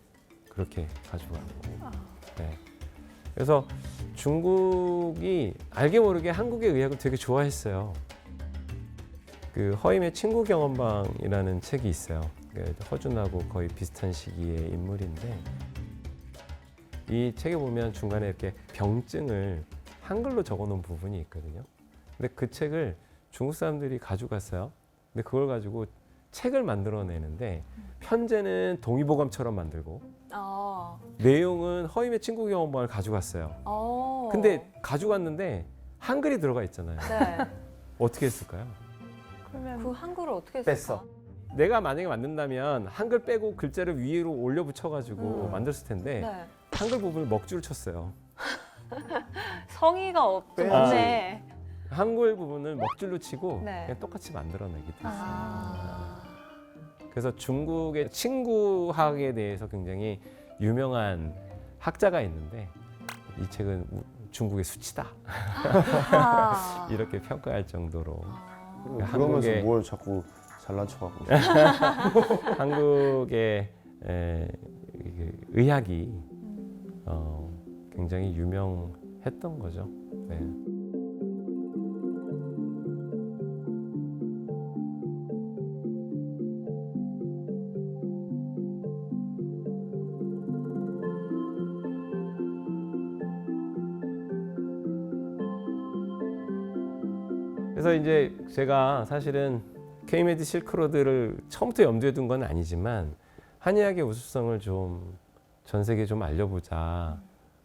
그렇게 가지고 가는 거고. 네. 그래서 중국이 알게 모르게 한국의 의학을 되게 좋아했어요. 그 허임의 친구 경험방이라는 책이 있어요. 허준하고 거의 비슷한 시기의 인물인데 이 책에 보면 중간에 이렇게 병증을 한글로 적어놓은 부분이 있거든요. 근데 그 책을 중국 사람들이 가져갔어요. 근데 그걸 가지고 책을 만들어내는데 편제는 동의보감처럼 만들고 내용은 허임의 친구 경험방을 가져갔어요. 근데 가져갔는데 한글이 들어가 있잖아요.
네.
어떻게 했을까요?
그러면
그 한글을 어떻게 했을까?
뺐어.
내가 만약에 만든다면 한글 빼고 글자를 위로 올려 붙여가지고 만들었을 텐데
네.
한글 부분을 먹줄을 쳤어요.
성의가
빼야지.
없네.
한글 부분을 먹줄로 치고
네.
그냥 똑같이 만들어내기도 했어요. 그래서 중국의 친구학에 대해서 굉장히 유명한 학자가 있는데 이 책은 중국의 수치다
아.
이렇게 평가할 정도로
그러면서
한국의-
뭘 자꾸 잘난 척하고.
한국의 이게 의학이 굉장히 유명했던 거죠. 네. 그래서 이제 제가 사실은 K-메디 실크로드를 처음부터 염두에 둔 건 아니지만 한의학의 우수성을 좀 전 세계에 좀 알려보자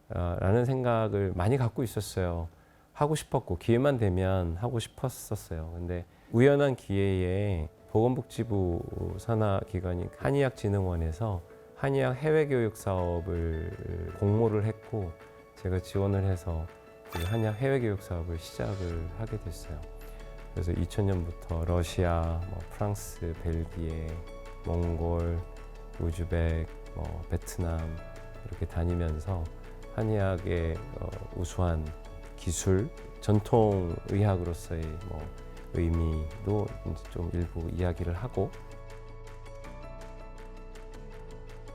라는 생각을 많이 갖고 있었어요. 하고 싶었고 기회만 되면 하고 싶었었어요. 근데 우연한 기회에 보건복지부 산하기관인 한의학진흥원에서 한의학 해외교육 사업을 공모를 했고 제가 지원을 해서 그 한의학 해외교육 사업을 시작을 하게 됐어요. 그래서 2000년부터 러시아, 프랑스, 벨기에, 몽골, 우즈벡, 베트남 이렇게 다니면서 한의학의 우수한 기술, 전통 의학으로서의 의미도 이제 좀 일부 이야기를 하고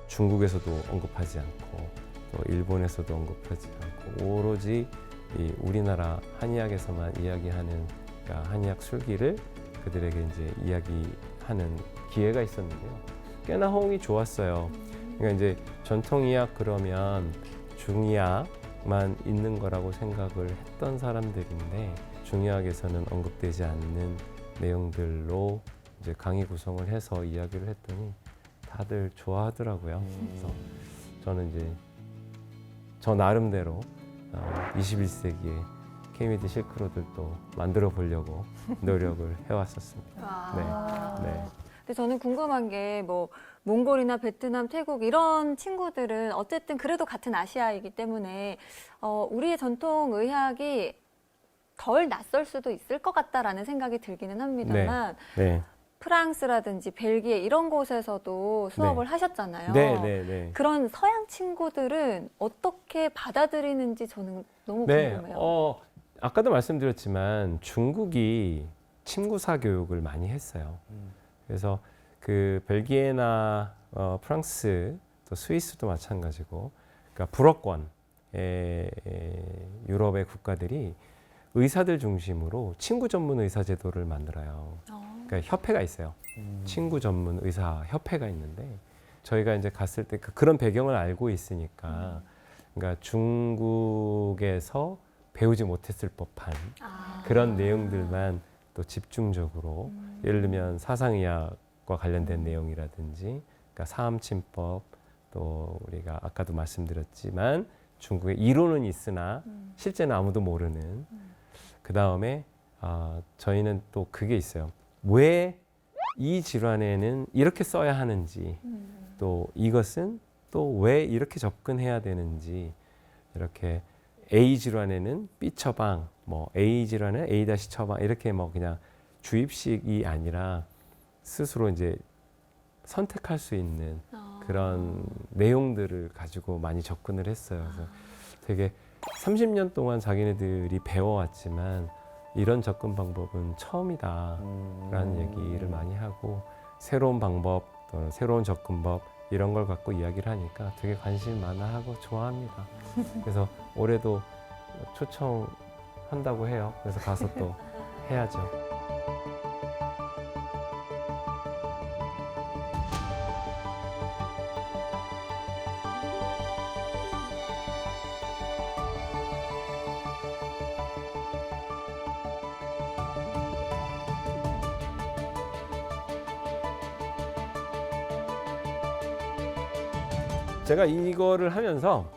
중국에서도 언급하지 않고 또 일본에서도 언급하지 않고 오로지 이 우리나라 한의학에서만 이야기하는 한의학 술기를 그들에게 이제 이야기하는 기회가 있었는데요. 꽤나 호응이 좋았어요. 그러니까 이제 전통의학 그러면 중의학만 있는 거라고 생각을 했던 사람들인데 중의학에서는 언급되지 않는 내용들로 이제 강의 구성을 해서 이야기를 했더니 다들 좋아하더라고요. 그래서 저는 이제 저 나름대로 21세기에 K-메디 실크로드도 만들어 보려고 노력을 해왔었습니다.
와.
네.
근데 저는 궁금한 게 몽골이나 베트남, 태국 이런 친구들은 어쨌든 그래도 같은 아시아이기 때문에 우리의 전통 의학이 덜 낯설 수도 있을 것 같다라는 생각이 들기는 합니다만
네.
프랑스라든지 벨기에 이런 곳에서도 수업을 하셨잖아요.
네.
그런 서양 친구들은 어떻게 받아들이는지 저는 너무
네.
궁금해요.
아까도 말씀드렸지만 중국이 침구사 교육을 많이 했어요. 그래서 그 벨기에나 프랑스 또 스위스도 마찬가지고 그러니까 불어권의 유럽의 국가들이 의사들 중심으로 친구 전문 의사 제도를 만들어요. 그러니까 협회가 있어요. 친구 전문 의사 협회가 있는데 저희가 이제 갔을 때 그런 배경을 알고 있으니까 그러니까 중국에서 배우지 못했을 법한 그런 내용들만 또 집중적으로 예를 들면 사상의학과 관련된 내용이라든지 그러니까 사암침법 또 우리가 아까도 말씀드렸지만 중국의 이론은 있으나 실제는 아무도 모르는 그 다음에 저희는 또 그게 있어요. 왜 이 질환에는 이렇게 써야 하는지 또 이것은 또 왜 이렇게 접근해야 되는지 이렇게 A 질환에는 B 처방, A 질환에는 A 다시 처방 이렇게 그냥 주입식이 아니라 스스로 이제 선택할 수 있는 그런 내용들을 가지고 많이 접근을 했어요. 그래서 되게 30년 동안 자기네들이 배워왔지만 이런 접근 방법은 처음이다라는 얘기를 많이 하고 새로운 방법 또는 새로운 접근법 이런 걸 갖고 이야기를 하니까 되게 관심 많아하고 좋아합니다. 그래서 올해도 초청한다고 해요. 그래서 가서 또 해야죠. 제가 이거를 하면서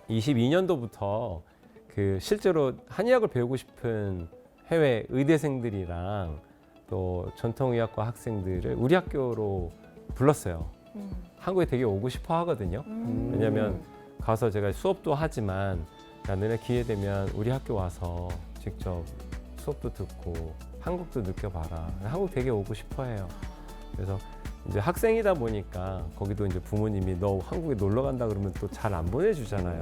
22년도부터 그 실제로 한의학을 배우고 싶은 해외 의대생들이랑 또 전통의학과 학생들을 우리 학교로 불렀어요. 한국에 되게 오고 싶어 하거든요. 왜냐하면 가서 제가 수업도 하지만 야, 너네 기회 되면 우리 학교 와서 직접 수업도 듣고 한국도 느껴봐라. 한국 되게 오고 싶어 해요. 그래서 이제 학생이다 보니까 거기도 이제 부모님이 너 한국에 놀러 간다 그러면 또 잘 안 보내주잖아요.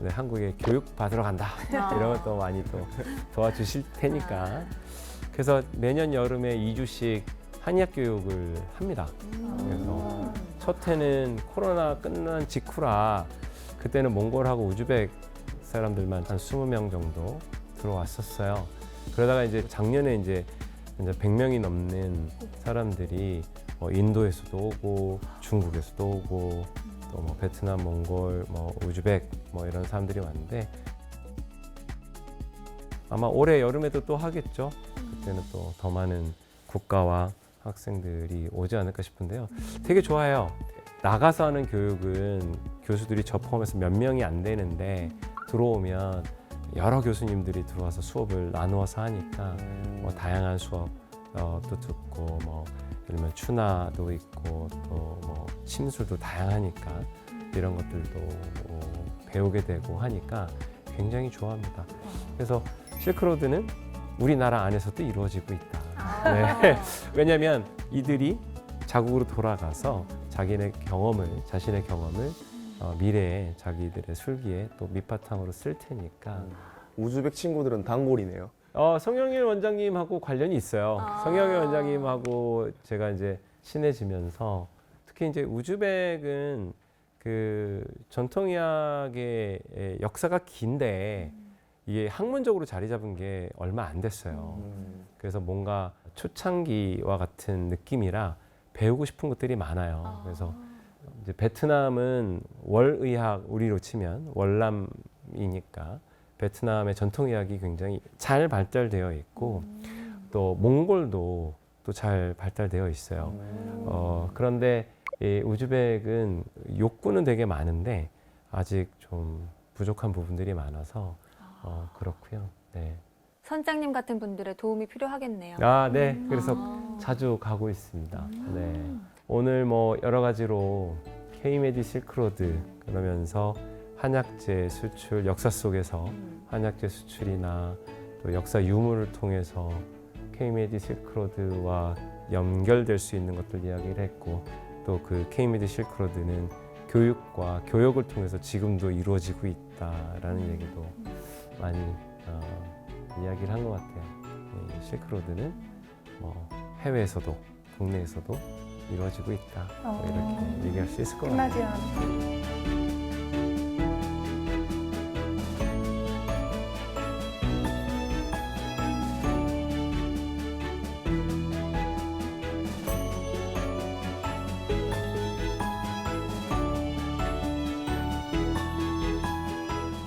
네, 한국에 교육 받으러 간다. 이런 것도 많이 또 도와주실 테니까. 그래서 매년 여름에 2주씩 한의학 교육을 합니다. 그래서 첫 해는 코로나 끝난 직후라 그때는 몽골하고 우즈벡 사람들만 한 20명 정도 들어왔었어요. 그러다가 이제 작년에 이제 100명이 넘는 사람들이 인도에서도 오고 중국에서도 오고 또 뭐 베트남, 몽골, 뭐 우즈벡 뭐 이런 사람들이 왔는데 아마 올해 여름에도 또 하겠죠. 그때는 또 더 많은 국가와 학생들이 오지 않을까 싶은데요. 되게 좋아요. 나가서 하는 교육은 교수들이 저 포함해서 몇 명이 안 되는데 들어오면 여러 교수님들이 들어와서 수업을 나누어서 하니까 뭐 다양한 수업 또 듣고 뭐 예를 들면 추나도 있고 또 뭐 침술도 다양하니까 이런 것들도 배우게 되고 하니까 굉장히 좋아합니다. 그래서 실크로드는 우리나라 안에서도 이루어지고 있다. 네. 왜냐하면 이들이 자국으로 돌아가서 자신의 경험을 미래에 자기들의 술기에 또 밑바탕으로 쓸 테니까.
우즈벡 친구들은 단골이네요.
성영일 원장님하고 관련이 있어요. 성영일 원장님하고 제가 이제 친해지면서 특히 이제 우즈벡은 그 전통의학의 역사가 긴데 이게 학문적으로 자리 잡은 게 얼마 안 됐어요. 그래서 뭔가 초창기와 같은 느낌이라 배우고 싶은 것들이 많아요. 그래서 이제 베트남은 월의학 우리로 치면 월남이니까 베트남의 전통의학이 굉장히 잘 발달되어 있고 또 몽골도 또 잘 발달되어 있어요. 그런데 이 우즈벡은 욕구는 되게 많은데 아직 좀 부족한 부분들이 많아서 그렇고요. 네.
선장님 같은 분들의 도움이 필요하겠네요.
네. 그래서 자주 가고 있습니다. 네. 오늘 뭐 여러 가지로 K-메디 실크로드 그러면서 한약재 수출 역사 속에서 한약재 수출이나 또 역사 유물을 통해서 K-메디 실크로드와 연결될 수 있는 것들 이야기를 했고 또 그 K-메디 실크로드는 교육과 교역을 통해서 지금도 이루어지고 있다라는 얘기도 많이 이야기를 한 것 같아요. 이 실크로드는 뭐 해외에서도 국내에서도 이루어지고 있다. 뭐 이렇게 얘기할 수 있을 것 같아요.
끝나지 않아.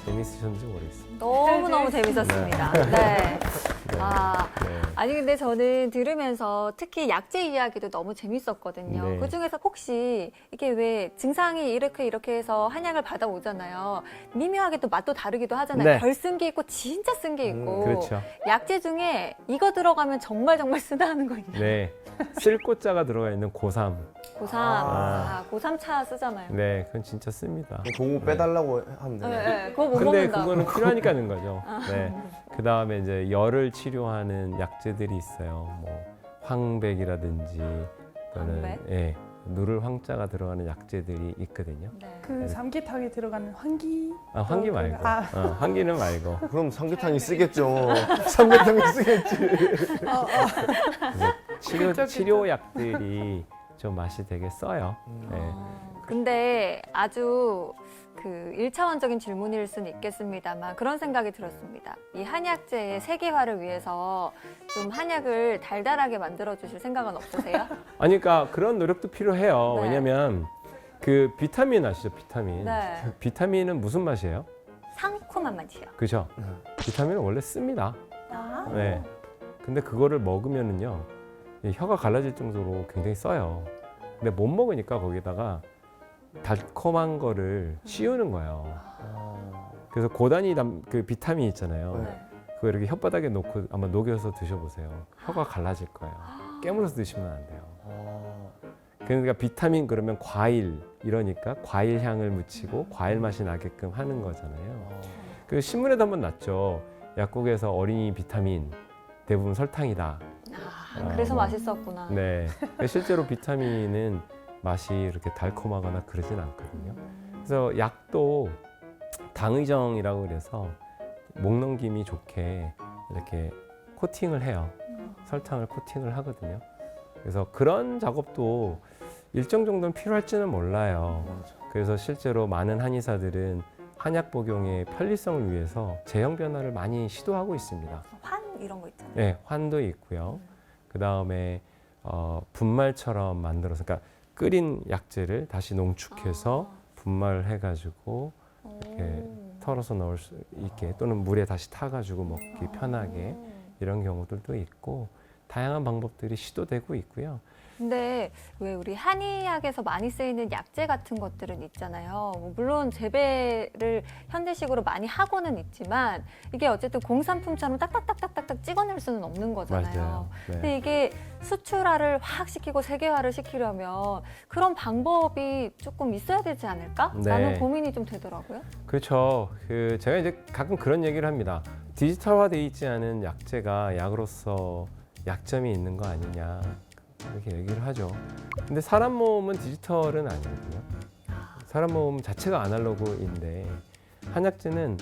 재밌으셨는지 모르겠습니다.
너무너무 재밌었습니다. 네.
네.
아니 근데 저는 들으면서 특히 약재 이야기도 너무 재밌었거든요.
네.
그중에서 혹시 이게 왜 증상이 이렇게 해서 한약을 받아오잖아요. 미묘하게 또 맛도 다르기도 하잖아요.
네.
덜 쓴 게 있고 진짜 쓴 게 있고.
그렇죠.
약재 중에 이거 들어가면 정말 쓰다 하는 거 있나요?
네. 쓸꽃자가 들어가 있는 고삼.
고삼. 고삼차 쓰잖아요.
네, 그건 진짜 씁니다.
공부 빼달라고 하면
네,
되나요?
네, 그거 못
근데
먹는다.
그거는 필요하니까 하는 거죠. 네. 그 다음에 이제 열을 치료하는 약재들이 있어요. 뭐 황백이라든지 또는
황백?
예, 누를 황자가 들어가는 약재들이 있거든요.
네.
그 삼계탕에 들어가는 환기.
환기 말고. 환기는 말고.
그럼 삼계탕이 쓰겠죠. 삼계탕이 쓰겠지.
그쵸.
치료약들이 좀 맛이 되게 써요. 네.
근데 아주 그 1차원적인 질문일 수는 있겠습니다만 그런 생각이 들었습니다. 이 한약재의 세계화를 위해서 좀 한약을 달달하게 만들어 주실 생각은 없으세요?
아니, 그러니까 그런 노력도 필요해요.
네.
왜냐면 그 비타민 아시죠? 비타민.
네.
비타민은 무슨 맛이에요?
상콤한 맛이요.
그죠? 비타민은 원래 씁니다.
아.
네. 근데 그거를 먹으면은요, 이 혀가 갈라질 정도로 굉장히 써요. 근데 못 먹으니까 거기다가 달콤한 거를 씌우는 거예요. 그래서 고단위 그 비타민 있잖아요.
네.
그거 이렇게 혓바닥에 놓고 아마 녹여서 드셔보세요. 혀가 갈라질 거예요. 깨물어서 드시면 안 돼요. 그러니까 비타민 그러면 과일 이러니까 과일 향을 묻히고 과일 맛이 나게끔 하는 거잖아요. 그 신문에도 한번 났죠. 약국에서 어린이 비타민 대부분 설탕이다.
그래서 맛있었구나.
네. 실제로 비타민은 맛이 이렇게 달콤하거나 그러진 않거든요. 그래서 약도 당의정이라고 그래서 목 넘김이 좋게 이렇게 코팅을 해요. 설탕을 코팅을 하거든요. 그래서 그런 작업도 일정 정도는 필요할지는 몰라요. 그래서 실제로 많은 한의사들은 한약 복용의 편리성을 위해서 제형 변화를 많이 시도하고 있습니다.
환 이런 거 있잖아요.
네, 환도 있고요. 그 다음에 분말처럼 만들어서, 그러니까 끓인 약재를 다시 농축해서 분말을 해가지고 이렇게 털어서 넣을 수 있게, 또는 물에 다시 타가지고 먹기 편하게, 이런 경우들도 있고 다양한 방법들이 시도되고 있고요.
근데 왜 우리 한의학에서 많이 쓰이는 약재 같은 것들은 있잖아요. 뭐 물론 재배를 현대식으로 많이 하고는 있지만 이게 어쨌든 공산품처럼 딱딱딱딱딱 찍어낼 수는 없는 거잖아요.
맞아요.
근데
네.
이게 수출화를 확 시키고 세계화를 시키려면 그런 방법이 조금 있어야 되지 않을까?
네.
라는 고민이 좀 되더라고요.
그렇죠. 제가 이제 가끔 그런 얘기를 합니다. 디지털화되어 있지 않은 약재가 약으로서 약점이 있는 거 아니냐, 이렇게 얘기를 하죠. 근데 사람 몸은 디지털은 아니거든요. 사람 몸 자체가 아날로그인데 한약재는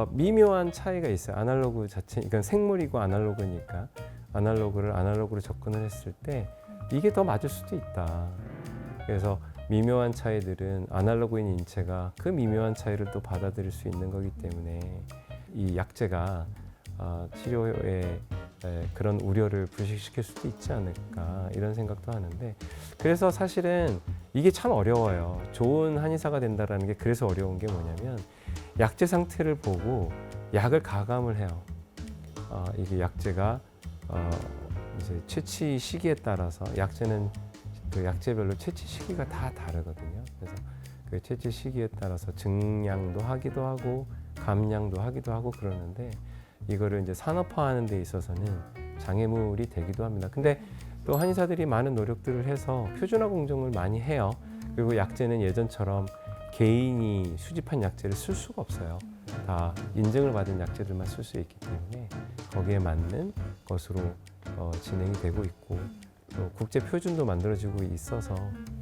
미묘한 차이가 있어요. 아날로그 자체, 그러니까 생물이고 아날로그니까 아날로그를 아날로그로 접근을 했을 때 이게 더 맞을 수도 있다. 그래서 미묘한 차이들은 아날로그인 인체가 그 미묘한 차이를 또 받아들일 수 있는 거기 때문에 이 약재가 치료에 그런 우려를 불식시킬 수도 있지 않을까, 이런 생각도 하는데, 그래서 사실은 이게 참 어려워요. 좋은 한의사가 된다라는 게 그래서 어려운 게 뭐냐면 약재 상태를 보고 약을 가감을 해요. 이게 약재가 이제 채취 시기에 따라서, 약재는 그 약재별로 채취 시기가 다 다르거든요. 그래서 그 채취 시기에 따라서 증량도 하기도 하고 감량도 하기도 하고 그러는데, 이거를 이제 산업화하는 데 있어서는 장애물이 되기도 합니다. 근데 또 한의사들이 많은 노력들을 해서 표준화 공정을 많이 해요. 그리고 약재는 예전처럼 개인이 수집한 약재를 쓸 수가 없어요. 다 인증을 받은 약재들만 쓸 수 있기 때문에 거기에 맞는 것으로 진행이 되고 있고, 또 국제 표준도 만들어지고 있어서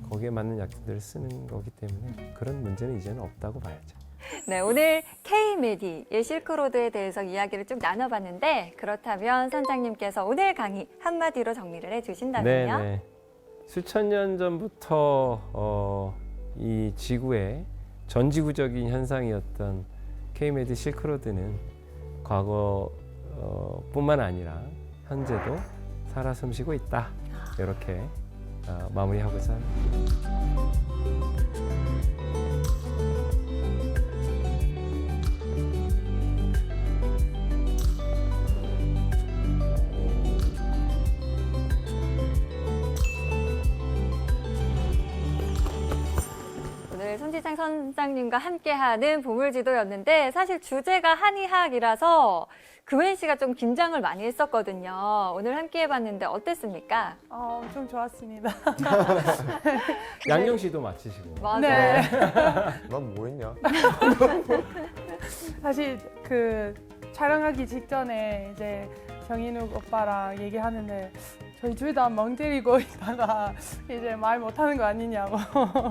거기에 맞는 약재들을 쓰는 거기 때문에 그런 문제는 이제는 없다고 봐야죠.
네, 오늘 K-메디의 실크로드에 대해서 이야기를 쭉 나눠봤는데, 그렇다면 선장님께서 오늘 강의 한마디로 정리를 해주신다면요?
네. 수천 년 전부터 이 지구의 전지구적인 현상이었던 K-메디 실크로드는 과거 뿐만 아니라 현재도 살아 숨쉬고 있다. 이렇게 마무리하고자 합니다.
오늘 손지창 선장님과 함께하는 보물지도였는데, 사실 주제가 한의학이라서 그웬 씨가 좀 긴장을 많이 했었거든요. 오늘 함께 해봤는데 어땠습니까?
엄청 좋았습니다.
양경 씨도 마치시고.
맞아요.
네.
난 뭐 했냐?
사실 그 촬영하기 직전에 이제 정인욱 오빠랑 얘기하는데 저희 둘 다 멍 때리고 있다가 이제 말 못하는 거 아니냐고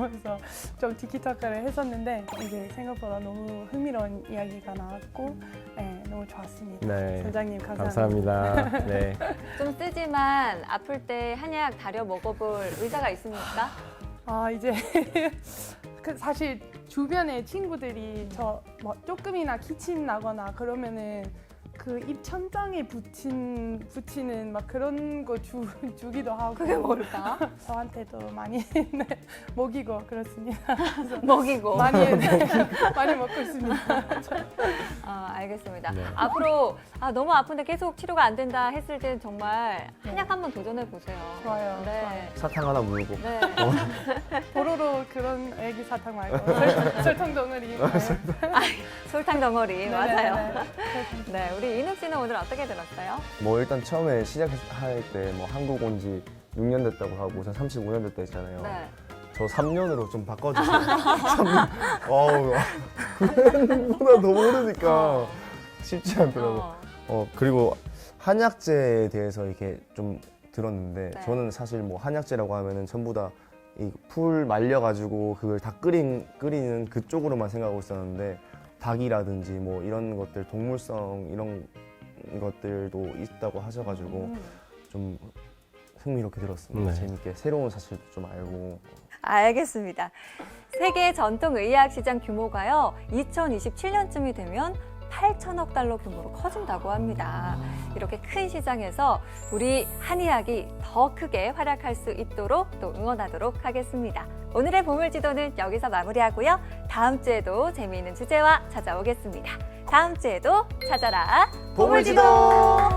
그래서 좀 티키타카를 했었는데 이제 생각보다 너무 흥미로운 이야기가 나왔고 네, 너무 좋았습니다.
네.
선장님 감사합니다.
감사합니다. 네.
좀 쓰지만 아플 때 한약 다려 먹어볼 의사가 있습니까?
이제 그 사실 주변에 친구들이 저 뭐 조금이나 기침 나거나 그러면은 그 입 천장에 붙이는 막 그런 거 주기도 하고
그게 뭘까?
저한테도 많이 네, 먹이고 그렇습니다.
먹이고.
많이 먹고 있습니다.
알겠습니다.
네.
앞으로 너무 아픈데 계속 치료가 안 된다 했을 때는 정말 한약 한번 도전해 보세요.
좋아요.
네.
사탕 하나 물고.
네.
보로로 그런 애기 사탕 말고 설탕 덩어리.
설탕 덩어리.
네,
맞아요.
네, 네.
네, 우리 인욱 씨는 오늘 어떻게 들었어요?
뭐 일단 처음에 시작할 때 뭐 한국 온 지 6년 됐다고 하고 전 35년 됐다 했잖아요.
네.
저 3년으로 좀 바꿔주세요. 3년. 어우, 그보다 더 모르니까 쉽지 않더라고. 그리고 한약재에 대해서 이렇게 좀 들었는데
네.
저는 사실 뭐 한약재라고 하면은 전부 다 이 풀 말려가지고 그걸 다 끓이는 그쪽으로만 생각하고 있었는데 닭이라든지 뭐 이런 것들 동물성 이런 것들도 있다고 하셔가지고 좀 흥미롭게 들었습니다.
네.
재밌게 새로운 사실도 좀 알고.
알겠습니다. 세계 전통 의학 시장 규모가요, 2027년쯤이 되면 8천억 달러 규모로 커진다고 합니다. 이렇게 큰 시장에서 우리 한의학이 더 크게 활약할 수 있도록 또 응원하도록 하겠습니다. 오늘의 보물지도는 여기서 마무리하고요. 다음 주에도 재미있는 주제와 찾아오겠습니다. 다음 주에도 찾아라 보물지도!